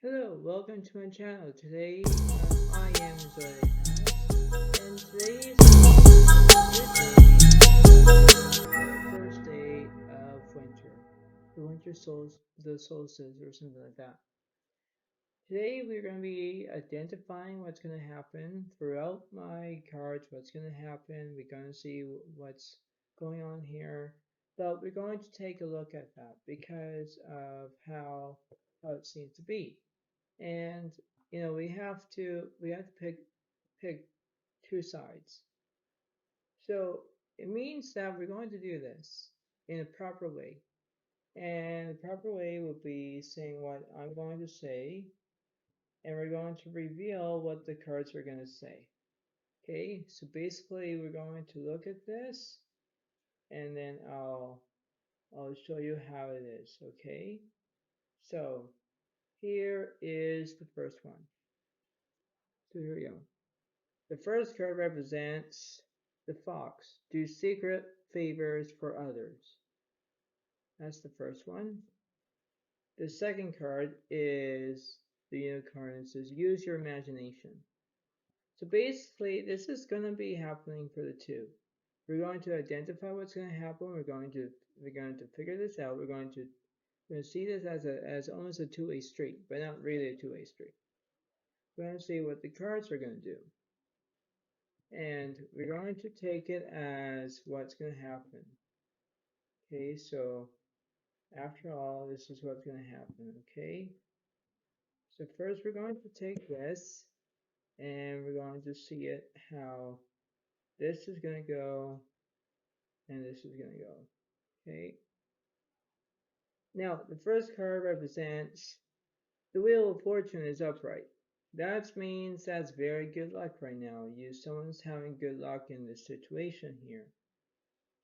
Hello, welcome to my channel. Today I am Zodiac, and today's the first day of winter, the solstice, or something like that. Today we're going to be identifying what's going to happen throughout my cards, what's going to happen. We're going to see what's going on here, but we're going to take a look at that because of how it seems to be. And we have to pick two sides. So it means that we're going to do this in a proper way. And the proper way would be saying what I'm going to say, and we're going to reveal what the cards are going to say. Okay, so basically we're going to look at this, and then I'll show you how it is. Okay, so here is the first one. So here we go. The first card represents the fox. Do secret favors for others. That's the first one. The second card is the unicorn. It says use your imagination. So basically, this is going to be happening for the two. We're going to identify what's going to happen. We're going to figure this out. We're going to see this as almost a two-way street, but not really a two-way street. We're going to see what the cards are going to do. And we're going to take it as what's going to happen. Okay, so after all, this is what's going to happen. Okay, so first we're going to take this and we're going to see it how this is going to go and this is going to go. Okay, now the first card represents the Wheel of Fortune is upright. That means that's very good luck right now. Someone's having good luck in this situation here.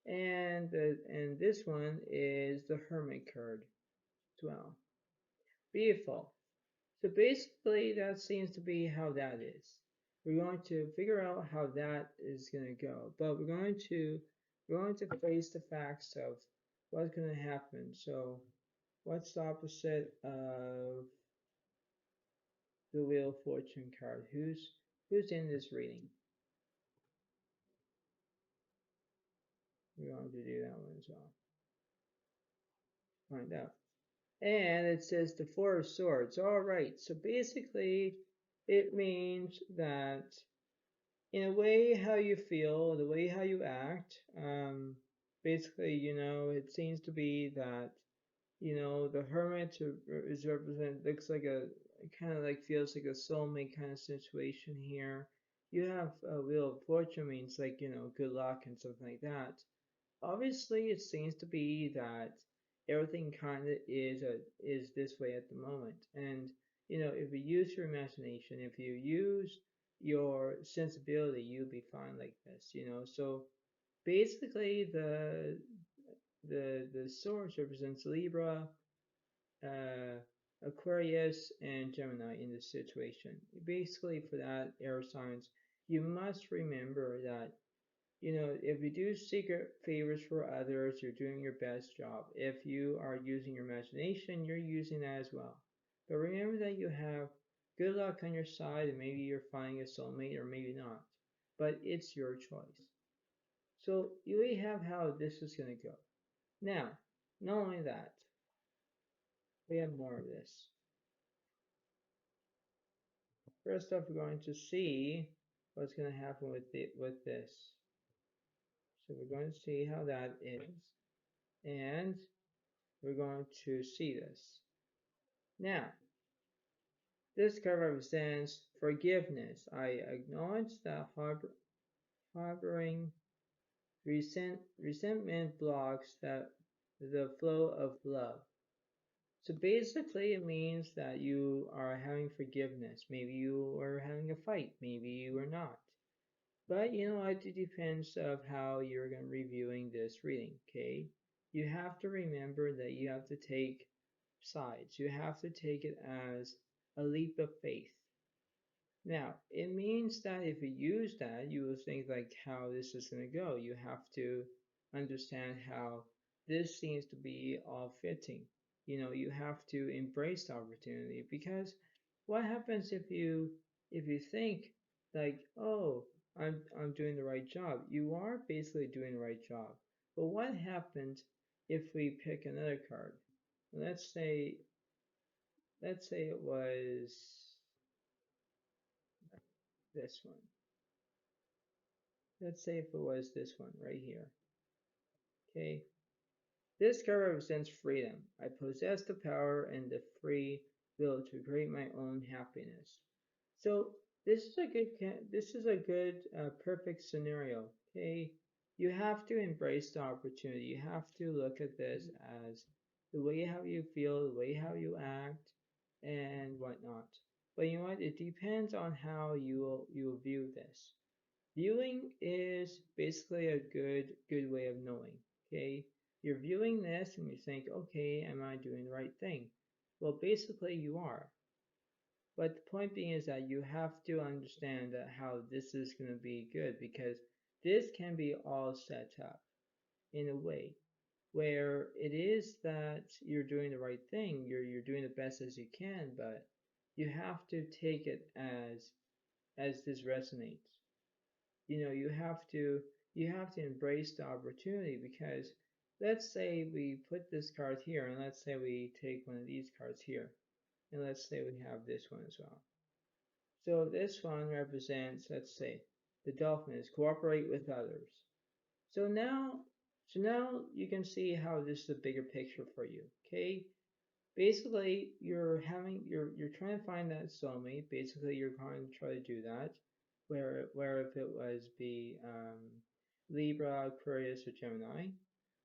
And this one is the Hermit card as well. Beautiful. So basically that seems to be how that is. We're going to figure out how that is going to go, but we're going to face the facts of what's going to happen. So what's the opposite of the Wheel of Fortune card? Who's in this reading? We're going to do that one as well. Find out. And it says the Four of Swords. All right, so basically it means that in a way how you feel, the way how you act, basically, it seems to be that, the Hermit is looks like kind of like feels like a soulmate kind of situation here. You have a Wheel of Fortune means like, good luck and something like that. Obviously, it seems to be that everything kind of is this way at the moment. And if you use your imagination, if you use your sensibility, you'll be fine like this. So basically, the source represents Libra, Aquarius, and Gemini in this situation. Basically, for that air signs, you must remember that if you do secret favors for others, you're doing your best job. If you are using your imagination, you're using that as well. But remember that you have good luck on your side, and maybe you're finding a soulmate or maybe not. But it's your choice. So you already have how this is going to go. Now, not only that, we have more of this. First off, we're going to see what's going to happen with this. So we're going to see how that is. And we're going to see this. Now, this card represents forgiveness. I acknowledge that harboring resentment blocks the flow of love. So basically, it means that you are having forgiveness. Maybe you are having a fight. Maybe you are not. But it depends of how you're going to reviewing this reading. Okay, you have to remember that you have to take sides. You have to take it as a leap of faith. Now, it means that if you use that, you will think like how this is going to go. You have to understand how this seems to be all fitting. you have to embrace the opportunity, because what happens if you think like, oh, I'm doing the right job? You are basically doing the right job. But what happens if we pick another card? Let's say it was this one. Let's say if it was this one right here. Okay. This card represents freedom. I possess the power and the free will to create my own happiness. So this is a good perfect scenario. Okay, you have to embrace the opportunity. You have to look at this as the way how you feel, the way how you act, and whatnot. But you know what? It depends on how you will view this. Viewing is basically a good way of knowing. Okay, you're viewing this and you think, okay, am I doing the right thing? Well, basically you are. But the point being is that you have to understand that how this is going to be good, because this can be all set up in a way where it is that you're doing the right thing, you're doing the best as you can, but you have to take it as this resonates. You have to embrace the opportunity, because let's say we put this card here, and let's say we take one of these cards here, and let's say we have this one as well. So this one represents, let's say, the dolphin is cooperate with others. So now, you can see how this is a bigger picture for you. Okay, basically you're trying to find that soulmate. Basically, you're going to try to do that. Where if it was be Libra, Aquarius, or Gemini,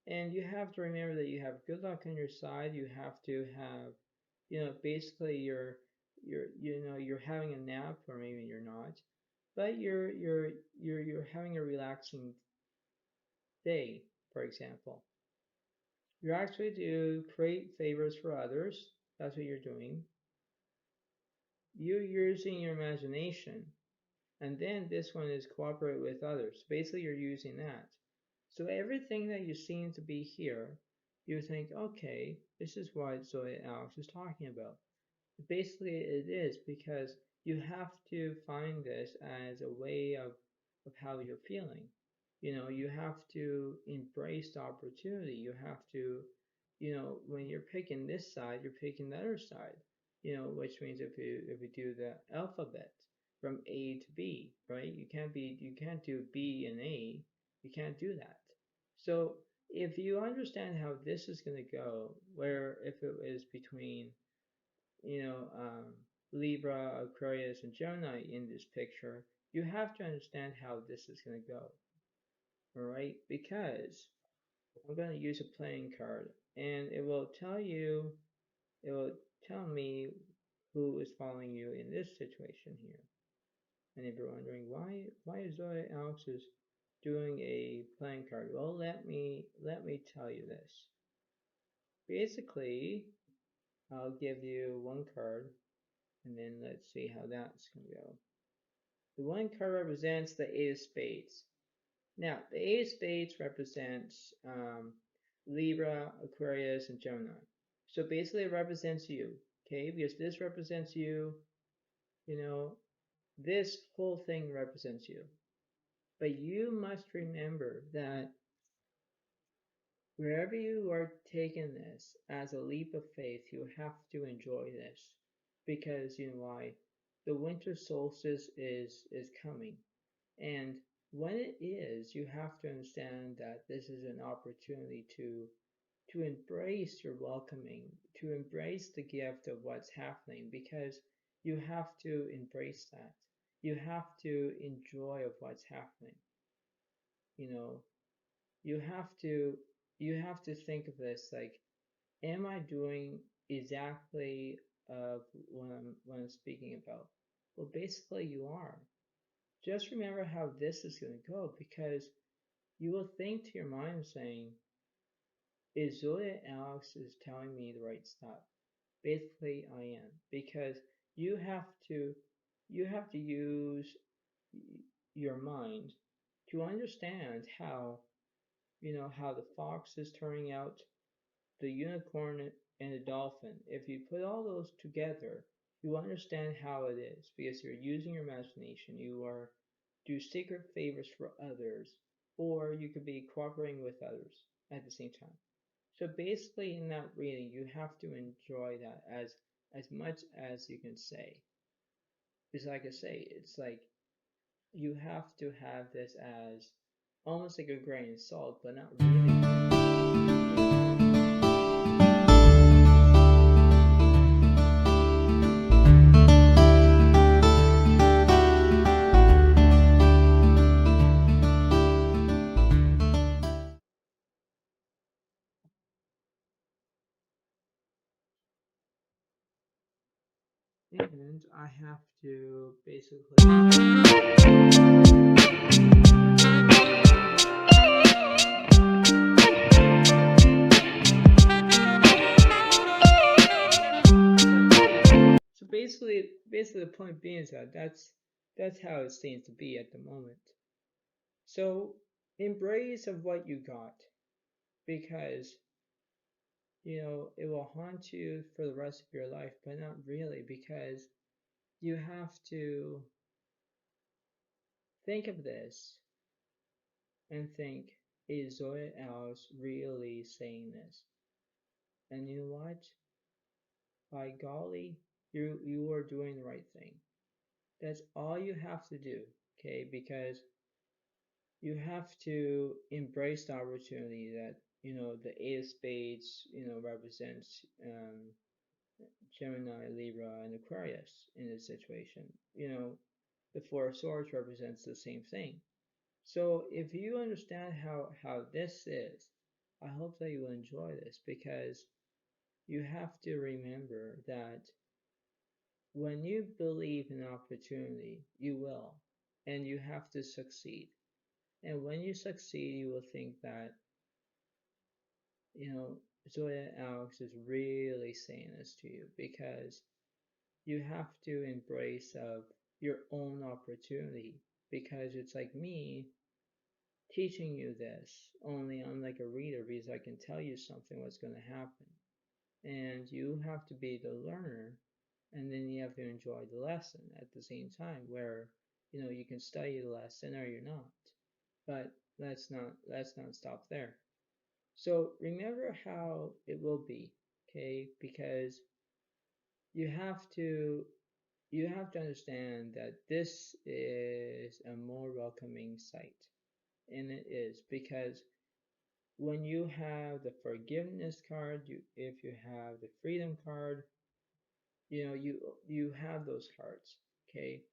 and you have to remember that you have good luck on your side. You have to have, basically you're having a nap, or maybe you're not, but you're having a relaxing day, for example. You're actually to create favors for others. That's what you're doing. You're using your imagination. And then this one is cooperate with others. Basically, you're using that. So everything that you seem to be here, you think, okay, this is what Alex is talking about. Basically, it is because you have to find this as a way of how you're feeling. You have to embrace the opportunity. You have to, when you're picking this side, you're picking the other side. Which means if you do the alphabet from A to B, right? You can't do B and A. You can't do that. So if you understand how this is going to go, where if it is between you know, um, Libra, Aquarius, and Gemini in this picture, you have to understand how this is going to go. All right, because I'm going to use a playing card, and it will tell me who is following you in this situation here. And if you're wondering why is Zodiac Alex is doing a playing card, well, let me tell you this. Basically, I'll give you one card, and then let's see how that's going to go. The one card represents the Eight of Spades. Now, the Eight of Spades represents Libra, Aquarius, and Gemini. So basically, it represents you, okay? Because this represents you, you know, this whole thing represents you. But you must remember that wherever you are taking this as a leap of faith, you have to enjoy this. Because you know why? The winter solstice is coming. And when it is, you have to understand that this is an opportunity to embrace your welcoming, to embrace the gift of what's happening, because you have to embrace that. You have to enjoy of what's happening. You know, you have to think of this like, am I doing exactly what I'm speaking about? Well, basically you are. Just remember how this is going to go, because you will think to your mind saying, is Zodiac Alex is telling me the right stuff? Basically, I am, because you have to use your mind to understand how how the fox is turning out, the unicorn and a dolphin. If you put all those together, you understand how it is because you're using your imagination. You are do secret favors for others, or you could be cooperating with others at the same time. So basically, in that reading, you have to enjoy that as much as you can say. Because like I say, it's like you have to have this as almost like a grain of salt, but not really. And I have to basically. So basically the point being is that that's how it seems to be at the moment. So embrace of what you got, because it will haunt you for the rest of your life, but not really, because you have to think of this and think, is Zodiac really saying this? And you know what? By golly, you are doing the right thing. That's all you have to do, okay? Because you have to embrace the opportunity that the Eight of Spades represents Gemini, Libra, and Aquarius in this situation. The Four of Swords represents the same thing. So if you understand how this is, I hope that you will enjoy this, because you have to remember that when you believe in opportunity, you will, and you have to succeed. And when you succeed, you will think that, Zoya Alex is really saying this to you, because you have to embrace of your own opportunity, because it's like me teaching you this, only I'm like a reader, because I can tell you something what's going to happen. And you have to be the learner, and then you have to enjoy the lesson at the same time, where you can study the lesson or you're not. But let's not stop there. So remember how it will be, okay? Because you have to you have to understand that this is a more welcoming sight. And it is, because when you have the forgiveness card, if you have the freedom card, you have those cards, okay?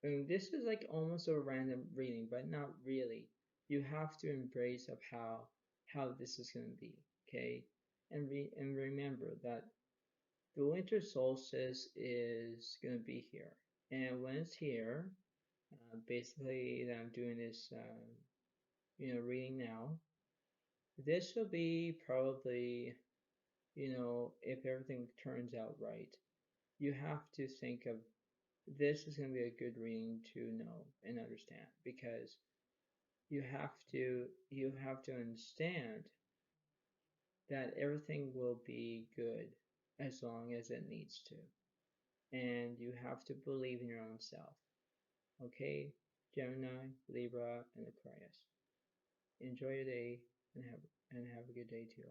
And this is like almost a random reading, but not really. You have to embrace of how this is going to be, okay? And remember that the winter solstice is going to be here, and when it's here, basically that I'm doing this, reading now. This will be probably, if everything turns out right, you have to think of this is going to be a good reading to know and understand, because you have to understand that everything will be good as long as it needs to, and you have to believe in your own self. Okay, Gemini, Libra, and Aquarius. Enjoy your day, and have a good day too.